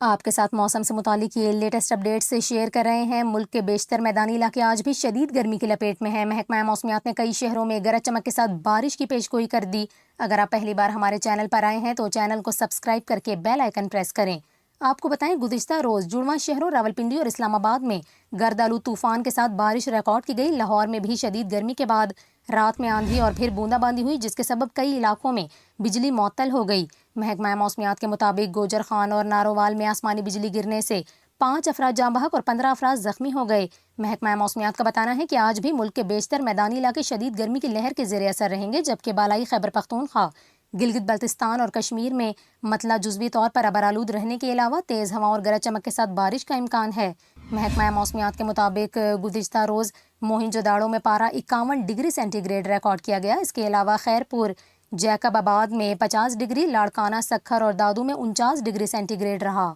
آپ کے ساتھ موسم سے متعلق یہ لیٹسٹ اپڈیٹ سے شیئر کر رہے ہیں۔ ملک کے بیشتر میدانی علاقے آج بھی شدید گرمی کی لپیٹ میں ہیں۔ محکمہ موسمیات نے کئی شہروں میں گرج چمک کے ساتھ بارش کی پیش گوئی کر دی۔ اگر آپ پہلی بار ہمارے چینل پر آئے ہیں تو چینل کو سبسکرائب کر کے بیل آئیکن پریس کریں۔ آپ کو بتائیں، گزشتہ روز جڑواں شہروں راولپنڈی اور اسلام آباد میں گرد آلود طوفان کے ساتھ بارش ریکارڈ کی گئی۔ لاہور میں بھی شدید گرمی کے بعد رات میں آندھی اور پھر بوندا باندی ہوئی، جس کے سبب کئی علاقوں میں بجلی معطل ہو گئی۔ محکمہ موسمیات کے مطابق گوجر خان اور نارووال میں آسمانی بجلی گرنے سے 5 افراد جاں بحق اور 15 افراد زخمی ہو گئے۔ محکمہ موسمیات کا بتانا ہے کہ آج بھی ملک کے بیشتر میدانی علاقے شدید گرمی کی لہر کے زیر اثر رہیں گے، جبکہ بالائی خیبر پختونخوا، گلگت بلتستان اور کشمیر میں مطلع جزوی طور پر ابرآلود رہنے کے علاوہ تیز ہوا اور گرج چمک کے ساتھ بارش کا امکان ہے۔ محکمہ موسمیات کے مطابق گزشتہ روز موہنجو داڑو میں پارہ 51 ڈگری سینٹی گریڈ ریکارڈ کیا گیا۔ اس کے علاوہ خیرپور، جیکب آباد میں 50 ڈگری، لاڑکانہ، سکھر اور دادو میں 49 ڈگری سینٹی گریڈ رہا۔